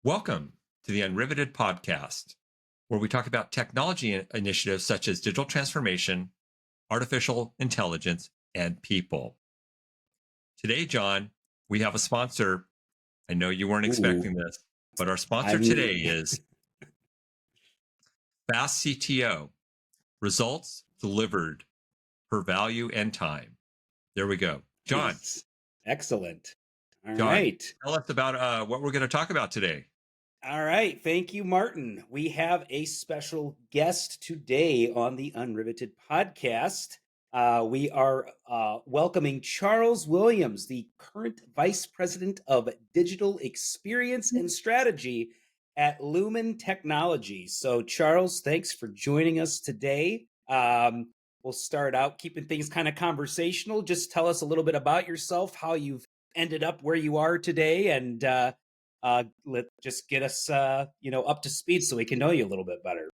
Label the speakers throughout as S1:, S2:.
S1: Welcome to the Unriveted podcast, where we talk about technology initiatives such as digital transformation, artificial intelligence, and people. Today, John, we have a sponsor. I know you weren't
S2: Ooh,
S1: expecting this, but our
S2: I
S1: sponsor today
S2: mean,
S1: is Fast CTO, results delivered per value and time. There we go. John,
S2: nice. Excellent. All
S1: John,
S2: right.
S1: tell us about what we're going to talk about today.
S2: All right. Thank you, Martin. We have a special guest today on the Unriveted podcast. We are welcoming Charles Williams, the current Vice President of Digital Experience and Strategy at Lumen Technology. So, Charles, thanks for joining us today. We'll start out keeping things kind of conversational. Just tell us a little bit about yourself, how you've ended up where you are today, and just get us up to speed so we can know you a little bit better.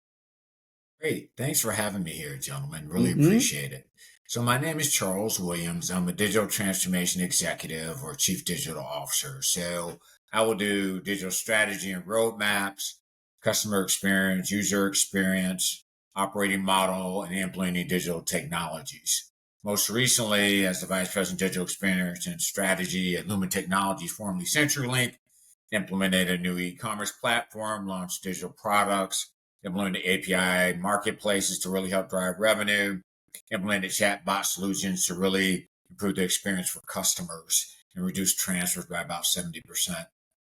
S3: Great. Thanks for having me here, gentlemen. Really
S2: Mm-hmm.
S3: appreciate it. So my name is Charles Williams. I'm a digital transformation executive or chief digital officer. So I will do digital strategy and roadmaps, customer experience, user experience, operating model, and implementing digital technologies. Most recently, as the Vice President of Digital Experience and Strategy at Lumen Technologies, formerly CenturyLink, implemented a new e-commerce platform, launched digital products, implemented API marketplaces to really help drive revenue, implemented chatbot solutions to really improve the experience for customers and reduce transfers by about 70%.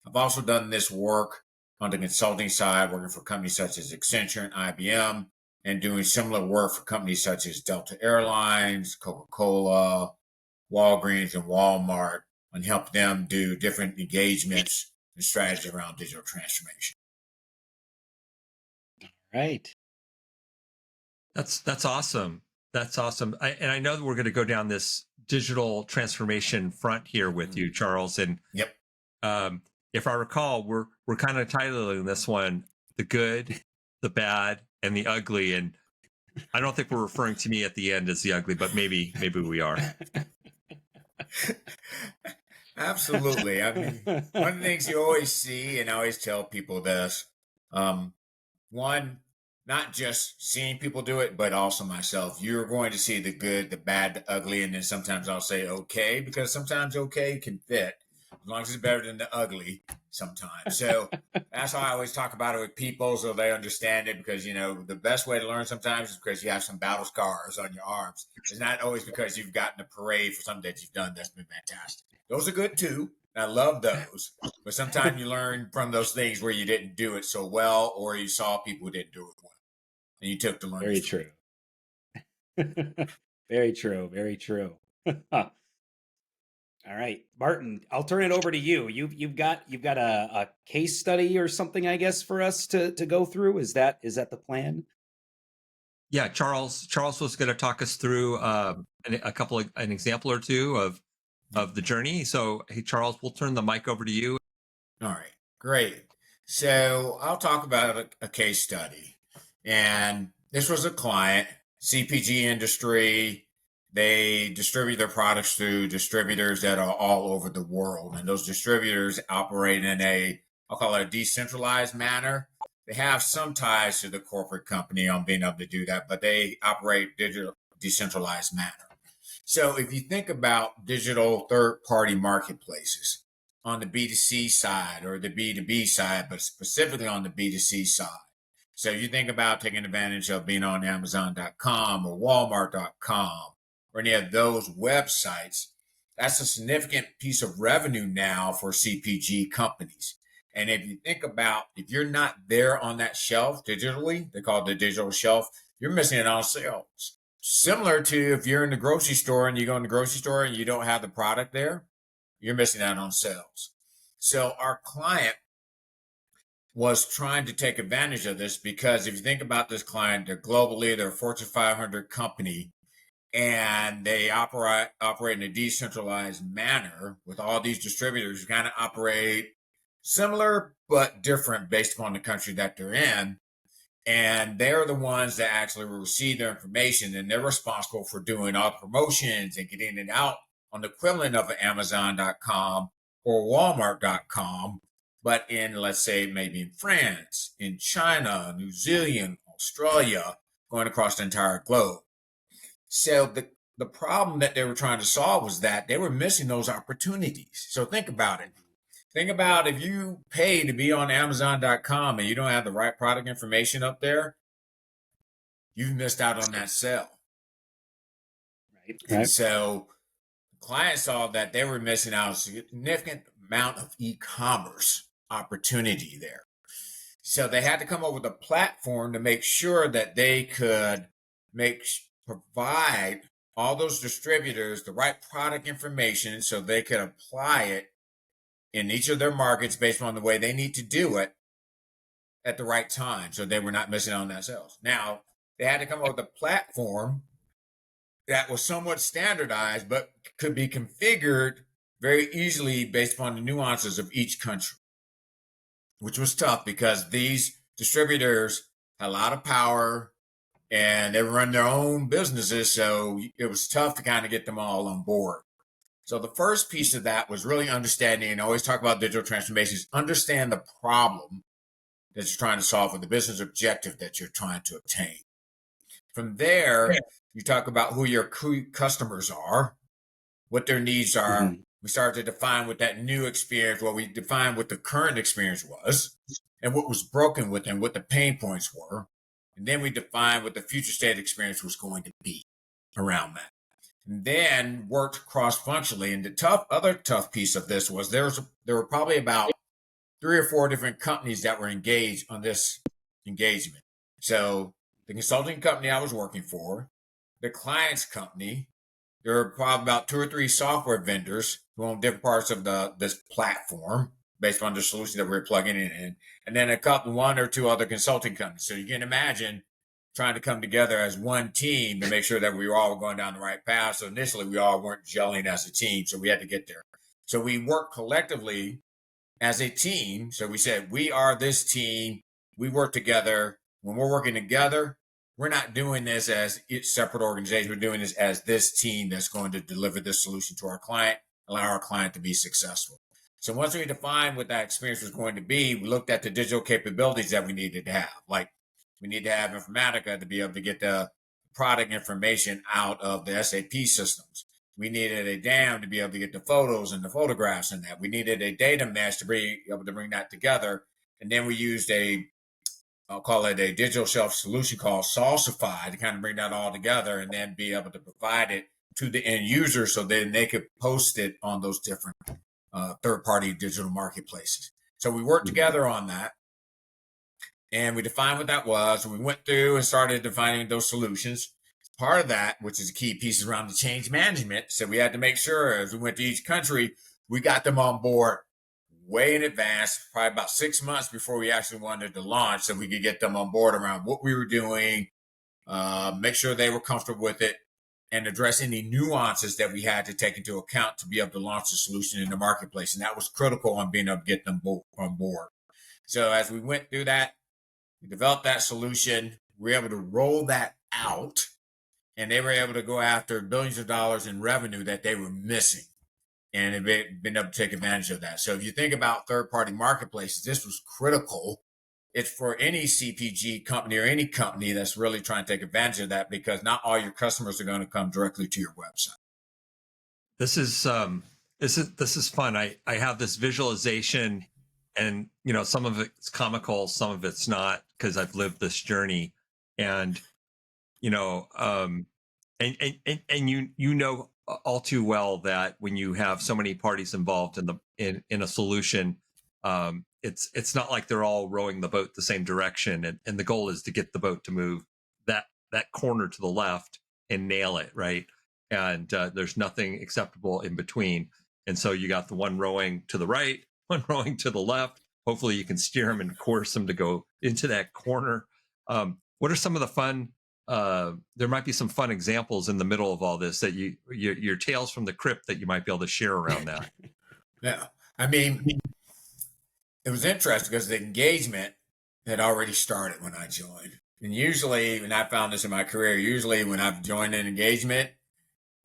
S3: I've also done this work on the consulting side, working for companies such as Accenture and IBM, and doing similar work for companies such as Delta Airlines, Coca-Cola, Walgreens, and Walmart, and help them do different engagements and strategy around digital transformation.
S2: Right.
S1: That's awesome. That's awesome. And I know that we're going to go down this digital transformation front here with you, Charles. And
S3: Yep.
S1: If I recall, we're kind of titling this one "The Good, the Bad, and the Ugly." And I don't think we're referring to me at the end as the ugly, but maybe we are.
S3: Absolutely. I mean, one of the things you always see, and I always tell people this, one, not just seeing people do it, but also myself. You're going to see the good, the bad, the ugly, and then sometimes I'll say okay, because sometimes okay can fit as long as it's better than the ugly sometimes. So that's how I always talk about it with people so they understand it, because, the best way to learn sometimes is because you have some battle scars on your arms. It's not always because you've gotten a parade for something that you've done that's been fantastic. Those are good too. I love those. But sometimes you learn from those things where you didn't do it so well, or you saw people who didn't do it well, and you took the learnings.
S2: Very true. Very true. Very true. All right, Martin, I'll turn it over to you. You've got a case study or something, I guess, for us to go through. Is that the plan?
S1: Yeah, Charles was going to talk us through an example or two of the journey. So, hey, Charles, we'll turn the mic over to you.
S3: All right, great. So I'll talk about a case study. And this was a client, CPG industry. They distribute their products through distributors that are all over the world. And those distributors operate in I'll call it a decentralized manner. They have some ties to the corporate company on being able to do that, but they operate digital decentralized manner. So if you think about digital third-party marketplaces on the B2C side or the B2B side, but specifically on the B2C side. So you think about taking advantage of being on Amazon.com or Walmart.com or any of those websites. That's a significant piece of revenue now for CPG companies. And if you think about, if you're not there on that shelf digitally, they call it the digital shelf, you're missing it on sales. Similar to if you're in the grocery store and you go in the grocery store and you don't have the product there, you're missing out on sales. So our client was trying to take advantage of this because if you think about this client, they're globally, they're a Fortune 500 company, and they operate in a decentralized manner with all these distributors who kind of operate similar but different based upon the country that they're in. And they're the ones that actually receive their information, and they're responsible for doing all the promotions and getting it out on the equivalent of Amazon.com or Walmart.com but in, let's say, maybe in France, in China, New Zealand, Australia, going across the entire globe. So the problem that they were trying to solve was that they were missing those opportunities. So think about it. Think about if you pay to be on Amazon.com and you don't have the right product information up there, you've missed out on that sale.
S2: Right.
S3: And so clients saw that they were missing out a significant amount of e-commerce opportunity there. So they had to come up with a platform to make sure that they could provide all those distributors the right product information so they could apply it in each of their markets based on the way they need to do it at the right time, so they were not missing out on that sales. Now, they had to come up with a platform that was somewhat standardized, but could be configured very easily based upon the nuances of each country, which was tough because these distributors had a lot of power and they run their own businesses. So it was tough to kind of get them all on board. So the first piece of that was really understanding, and I always talk about digital transformations, understand the problem that you're trying to solve or the business objective that you're trying to obtain. From there, you talk about who your customers are, what their needs are. Mm-hmm. We started to define what that new experience, we defined what the current experience was and what was broken with them, what the pain points were. And then we defined what the future state experience was going to be around that. And then worked cross-functionally. And the other tough piece of this was there were probably about 3 or 4 different companies that were engaged on this engagement. So the consulting company I was working for, the client's company, there were probably about 2 or 3 software vendors who own different parts of this platform based on the solution that we were plugging it in, and then 1 or 2 other consulting companies. So you can imagine trying to come together as one team to make sure that we were all going down the right path. So initially we all weren't gelling as a team, so we had to get there. So we worked collectively as a team. So we said, we are this team. We work together. When we're working together, we're not doing this as separate organizations. We're doing this as this team that's going to deliver this solution to our client, allow our client to be successful. So once we defined what that experience was going to be, we looked at the digital capabilities that we needed to have. Like we need to have Informatica to be able to get the product information out of the SAP systems. We needed a DAM to be able to get the photos and the photographs in that. We needed a data mesh to be able to bring that together. And then we used I'll call it a digital shelf solution called Salsify to kind of bring that all together and then be able to provide it to the end user so then they could post it on those different third-party digital marketplaces. So we worked together on that and we defined what that was. We went through and started defining those solutions. Part of that, which is a key piece around the change management, so we had to make sure as we went to each country, we got them on board way in advance, probably about 6 months before we actually wanted to launch, so we could get them on board around what we were doing, make sure they were comfortable with it, and address any nuances that we had to take into account to be able to launch the solution in the marketplace. And that was critical on being able to get them on board. So as we went through that, we developed that solution, we were able to roll that out, and they were able to go after billions of dollars in revenue that they were missing. And have been able to take advantage of that. So if you think about third-party marketplaces, this was critical. It's for any CPG company or any company that's really trying to take advantage of that because not all your customers are going to come directly to your website.
S1: This is fun. I have this visualization, and some of it's comical, some of it's not, because I've lived this journey, and and all too well that when you have so many parties involved in a solution, it's not like they're all rowing the boat the same direction, and the goal is to get the boat to move that corner to the left and nail it, right? And there's nothing acceptable in between. And so you got the one rowing to the right, one rowing to the left. Hopefully you can steer them and course them to go into that corner. What are some of the fun there might be some fun examples in the middle of all this that your tales from the crypt that you might be able to share around that?
S3: Yeah. I mean, it was interesting because the engagement had already started when I joined. And usually, and I found this in my career, usually when I've joined an engagement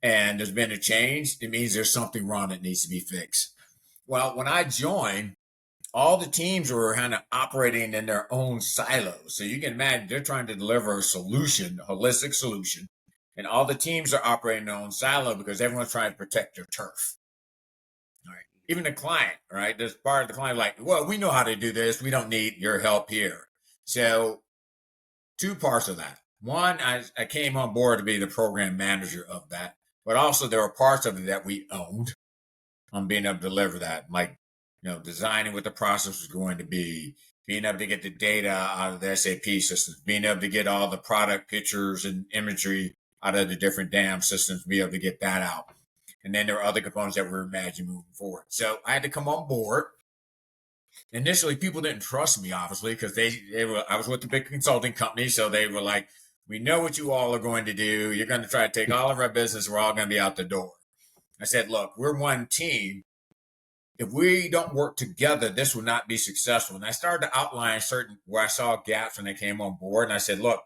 S3: and there's been a change, it means there's something wrong that needs to be fixed. Well, when I joined, all the teams were kind of operating in their own silos. So you can imagine they're trying to deliver a solution, a holistic solution, and all the teams are operating in their own silo because everyone's trying to protect their turf. All right. Even the client, right? There's part of the client like, well, we know how to do this. We don't need your help here. So two parts of that. One, I came on board to be the program manager of that, but also there were parts of it that we owned on being able to deliver that, like, designing what the process was going to be, being able to get the data out of the SAP systems, being able to get all the product pictures and imagery out of the different DAM systems, be able to get that out. And then there were other components that we were imagining moving forward. So I had to come on board. Initially, people didn't trust me, obviously, because I was with the big consulting company. So they were like, we know what you all are going to do. You're going to try to take all of our business. We're all going to be out the door. I said, look, we're one team. If we don't work together, this will not be successful. And I started to outline certain where I saw gaps when they came on board. And I said, look,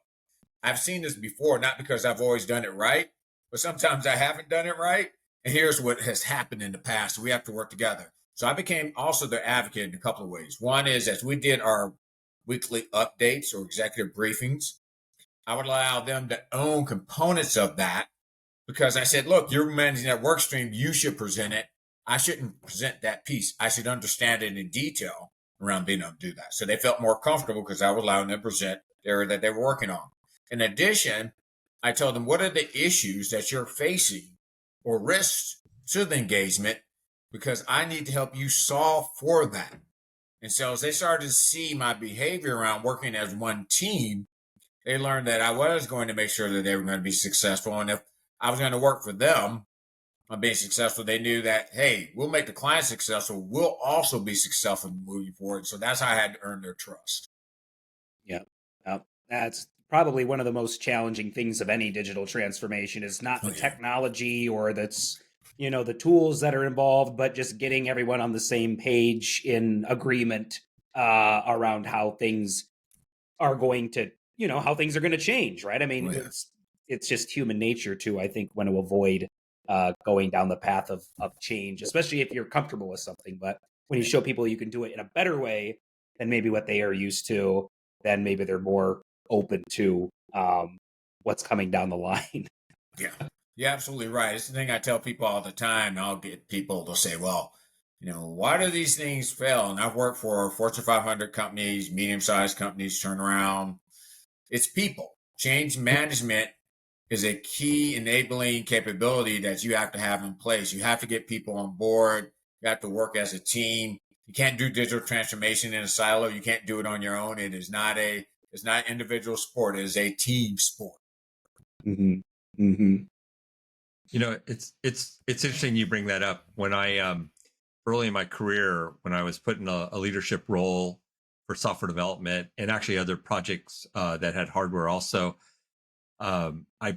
S3: I've seen this before, not because I've always done it right, but sometimes I haven't done it right. And here's what has happened in the past. So we have to work together. So I became also their advocate in a couple of ways. One is as we did our weekly updates or executive briefings, I would allow them to own components of that because I said, look, you're managing that work stream. You should present it. I shouldn't present that piece. I should understand it in detail around being able to do that. So they felt more comfortable because I was allowing them to present the area that they were working on. In addition, I told them, what are the issues that you're facing or risks to the engagement? Because I need to help you solve for that. And so as they started to see my behavior around working as one team, they learned that I was going to make sure that they were going to be successful. And if I was going to work for them on being successful, they knew that, hey, we'll make the client successful. We'll also be successful moving forward. So that's how I had to earn their trust.
S2: Yeah. That's probably one of the most challenging things of any digital transformation is not the technology or that's, the tools that are involved, but just getting everyone on the same page in agreement around how things are going to, how things are going to change, right? I mean, it's just human nature to, I think, want to avoid going down the path of change, especially if you're comfortable with something. But when you show people you can do it in a better way than maybe what they are used to, then maybe they're more open to what's coming down the line.
S3: Yeah, you're absolutely right. It's the thing I tell people all the time. I'll get people to say, well, why do these things fail? And I've worked for Fortune 500 companies, medium-sized companies, turn around. It's people. Change management is a key enabling capability that you have to have in place. You have to get people on board. You have to work as a team. You can't do digital transformation in a silo. You can't do it on your own. It's not individual sport. It is a team sport.
S2: Mm-hmm. Mm-hmm.
S1: It's interesting you bring that up. When I early in my career, when I was put in a leadership role for software development and actually other projects that had hardware also, I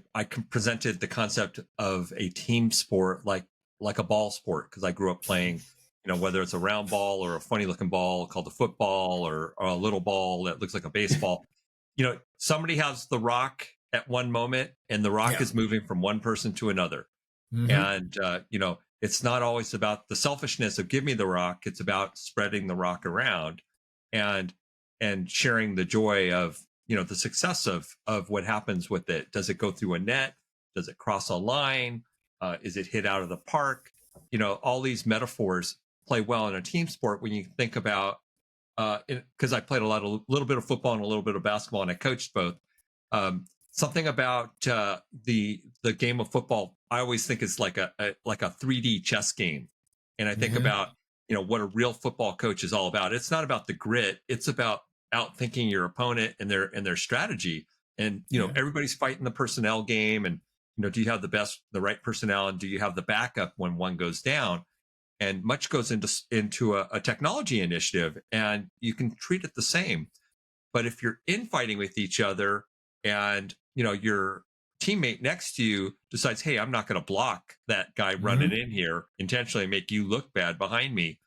S1: presented the concept of a team sport like a ball sport because I grew up playing, whether it's a round ball or a funny looking ball called a football or a little ball that looks like a baseball. Somebody has the rock at one moment and the rock is moving from one person to another. Mm-hmm. And, it's not always about the selfishness of give me the rock. It's about spreading the rock around and sharing the joy of, the success of what happens with it. Does it go through a net? Does it cross a line? Is it hit out of the park? All these metaphors play well in a team sport when you think about, because I played a little bit of football and a little bit of basketball and I coached both. Something about the game of football, I always think is like a 3D chess game. And I think about, what a real football coach is all about. It's not about the grit. It's about outthinking your opponent and their strategy. And, everybody's fighting the personnel game. And, do you have the right personnel and do you have the backup when one goes down? And much goes into a technology initiative and you can treat it the same. But if you're infighting with each other and, your teammate next to you decides, hey, I'm not going to block that guy running in here intentionally make you look bad behind me.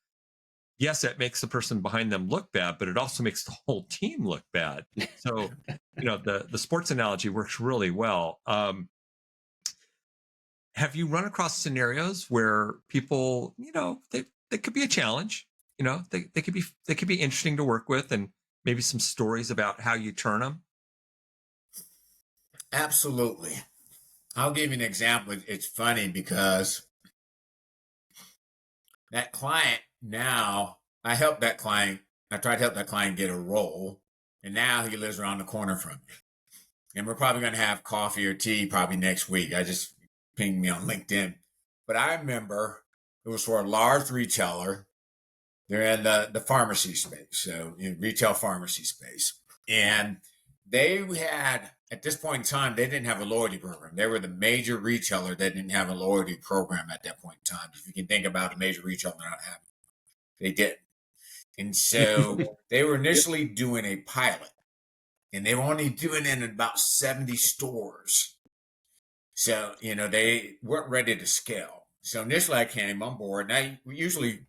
S1: Yes, that makes the person behind them look bad, but it also makes the whole team look bad. So, the sports analogy works really well. Have you run across scenarios where people, they could be a challenge they could be interesting to work with, and maybe some stories about how you turn them.
S3: Absolutely. I'll give you an example. It's funny because that client now, I tried to help that client get a role, and now he lives around the corner from me. And we're probably going to have coffee or tea probably next week. I just pinged me on LinkedIn. But I remember it was for a large retailer. They're in the pharmacy space, so retail pharmacy space. And they had, at this point in time, they didn't have a loyalty program. They were the major retailer that didn't have a loyalty program at that point in time. If you can think about a major retailer not having, they did. And so they were initially doing a pilot, and they were only doing it in about 70 stores. So, they weren't ready to scale. So initially I came on board, and we usually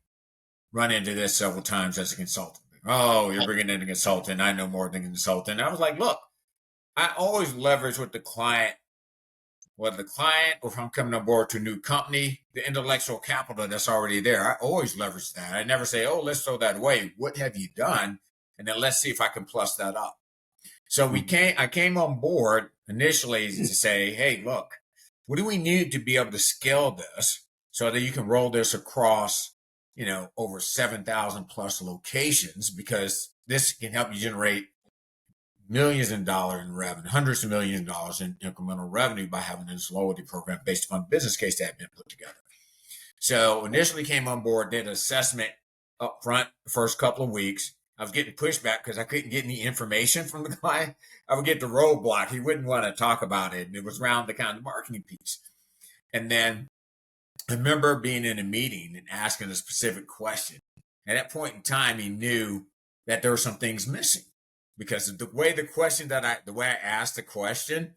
S3: run into this several times as a consultant. Oh, you're bringing in a consultant. I know more than a consultant. I was like, look, I always leverage with the client, whether the client or if I'm coming on board to a new company, the intellectual capital that's already there. I always leverage that. I never say, oh, let's throw that away. What have you done? And then let's see if I can plus that up. So I came on board initially to say, hey, look, what do we need to be able to scale this so that you can roll this across, over 7,000 plus locations, because this can help you generate millions of dollars in revenue, hundreds of millions of dollars in incremental revenue by having this loyalty program based upon the business case that had been put together. So initially came on board, did an assessment up front the first couple of weeks. I was getting pushback because I couldn't get any information from the client. I would get the roadblock. He wouldn't want to talk about it. And it was around the kind of marketing piece. And then I remember being in a meeting and asking a specific question. At that point in time, he knew that there were some things missing, because of the way I asked the question,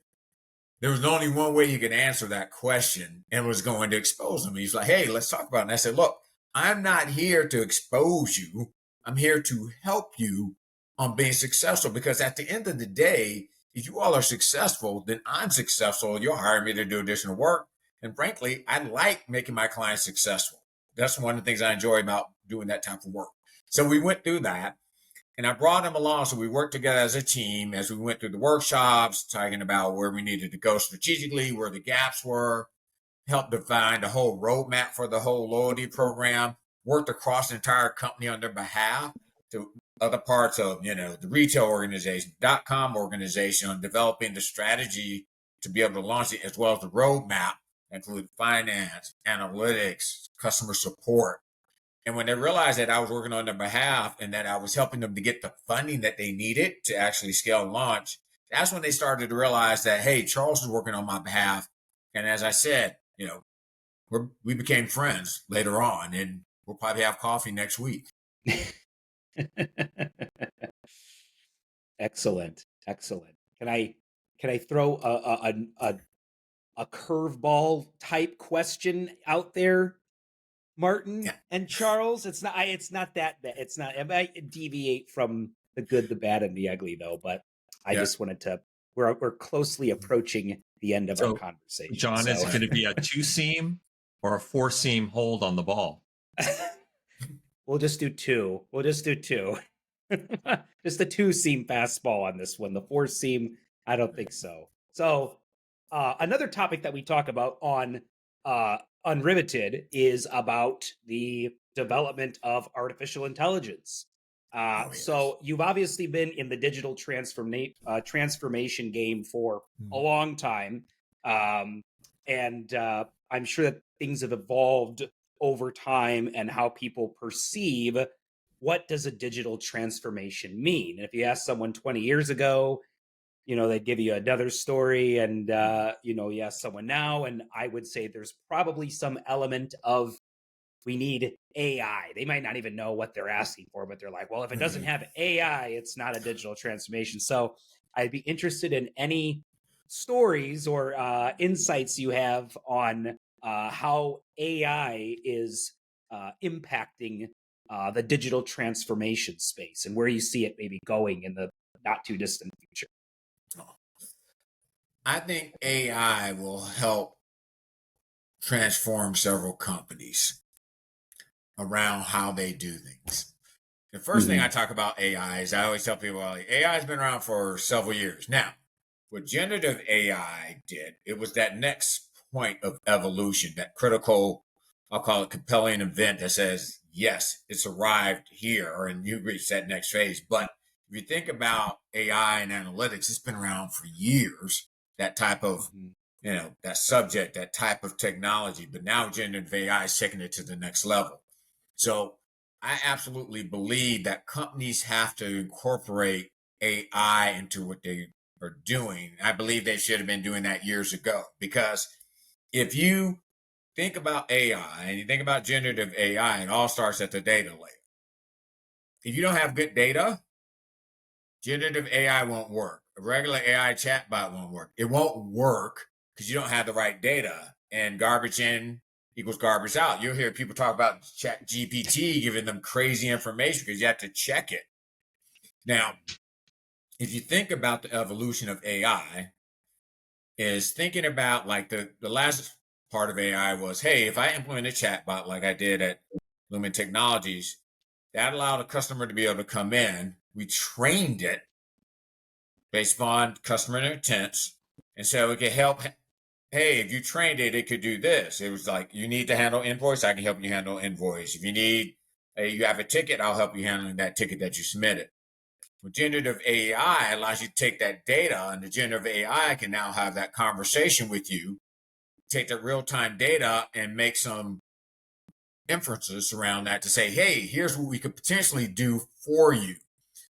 S3: there was only one way you could answer that question, and was going to expose him. He's like, hey, let's talk about it. And I said, look, I'm not here to expose you. I'm here to help you on being successful, because at the end of the day, if you all are successful, then I'm successful. You'll hire me to do additional work. And frankly, I like making my clients successful. That's one of the things I enjoy about doing that type of work. So we went through that, and I brought him along. So we worked together as a team as we went through the workshops, talking about where we needed to go strategically, where the gaps were, helped define the whole roadmap for the whole loyalty program, worked across the entire company on their behalf to other parts of, the retail organization, .com organization, on developing the strategy to be able to launch it, as well as the roadmap, include finance, analytics, customer support. And when they realized that I was working on their behalf and that I was helping them to get the funding that they needed to actually scale and launch, that's when they started to realize that, hey, Charles is working on my behalf. And as I said, we became friends later on, and we'll probably have coffee next week.
S2: Excellent. Can I throw a curveball type question out there, Martin and Charles? It's not that bad. It's not. It might deviate from the good, the bad, and the ugly, though. But I just wanted to. We're closely approaching the end of our conversation.
S1: John, is it going to be a 2-seam or a 4-seam hold on the ball?
S2: We'll just do 2. Just a 2-seam fastball on this one. The 4-seam, I don't think so. So another topic that we talk about on Unriveted is about the development of artificial intelligence.
S3: Yes.
S2: So you've obviously been in the digital transformation game for a long time. And I'm sure that things have evolved over time, and how people perceive what does a digital transformation mean. And if you ask someone 20 years ago, they'd give you another story, and you ask someone now, and I would say there's probably some element of, we need AI. They might not even know what they're asking for, but they're like, well, if it doesn't have AI, it's not a digital transformation. So I'd be interested in any stories or insights you have on how AI is impacting the digital transformation space, and where you see it maybe going in the not too distant future.
S3: I think AI will help transform several companies. around how they do things. The first thing I talk about AI is I always tell people like, AI has been around for several years. Now, what generative AI did, it was that next point of evolution, that critical, I'll call it compelling event that says, yes, it's arrived here and you reach that next phase. But if you think about AI and analytics, it's been around for years, that type of, that subject, that type of technology. But now generative AI is taking it to the next level. So I absolutely believe that companies have to incorporate AI into what they are doing. I believe they should have been doing that years ago, because if you think about AI and you think about generative AI, it all starts at the data layer. If you don't have good data, generative AI won't work. A regular AI chatbot won't work. It won't work because you don't have the right data, and garbage in equals garbage out. You'll hear people talk about Chat GPT giving them crazy information because you have to check it. Now, if you think about the evolution of AI, is thinking about like the last part of AI was, hey, if I implement a chatbot like I did at Lumen Technologies, that allowed a customer to be able to come in. We trained it based on customer intents. And so it could help. Hey, if you trained it, it could do this. It was like, you need to handle invoice, I can help you handle invoice. If you need, you have a ticket, I'll help you handling that ticket that you submitted. With generative AI allows you to take that data, and the generative AI can now have that conversation with you, take the real-time data and make some inferences around that to say, hey, here's what we could potentially do for you.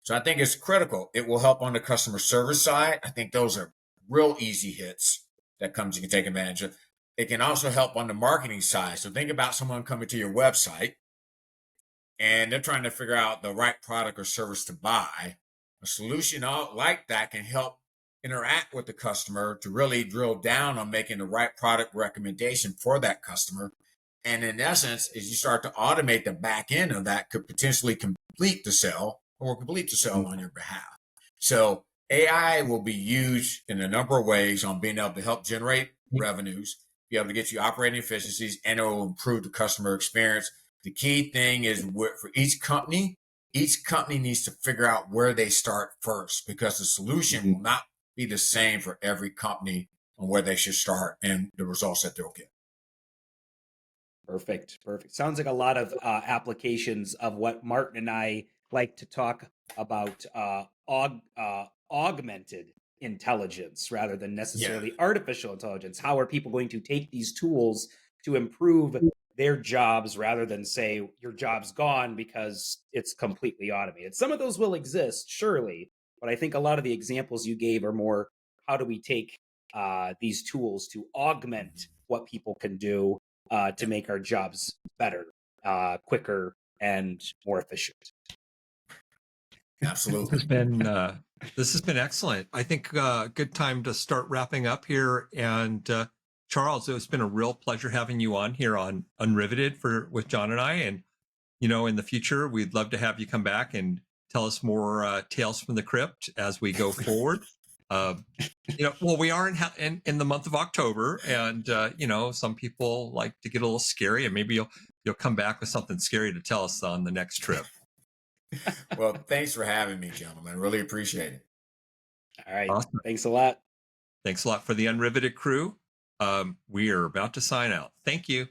S3: So I think it's critical. It will help on the customer service side. I think those are real easy hits that comes you can take advantage of. It can also help on the marketing side. So think about someone coming to your website and they're trying to figure out the right product or service to buy. A solution like that can help interact with the customer to really drill down on making the right product recommendation for that customer. And in essence, as you start to automate the back end of that, could potentially complete the sale or complete the sale on your behalf. So AI will be used in a number of ways on being able to help generate revenues, be able to get you operating efficiencies, and it will improve the customer experience. The key thing is for each company needs to figure out where they start first, because the solution will not be the same for every company on where they should start and the results that they'll get.
S2: Perfect. Sounds like a lot of applications of what Martin and I like to talk about, augmented intelligence rather than necessarily artificial intelligence. How are people going to take these tools to improve their jobs rather than say your job's gone because it's completely automated? Some of those will exist, surely, but I think a lot of the examples you gave are more, how do we take these tools to augment what people can do to make our jobs better, quicker, and more efficient.
S3: Absolutely.
S1: This has been excellent. I think good time to start wrapping up here. And Charles, it's been a real pleasure having you on here on Unriveted with John and I. And in the future, we'd love to have you come back and tell us more tales from the crypt as we go forward. Well, we are in the month of October, and some people like to get a little scary, and maybe you'll come back with something scary to tell us on the next trip.
S3: Well, thanks for having me, gentlemen. Really appreciate it.
S2: All right.
S1: Awesome.
S2: Thanks a lot.
S1: Thanks a lot for the Unriveted crew. We are about to sign out. Thank you.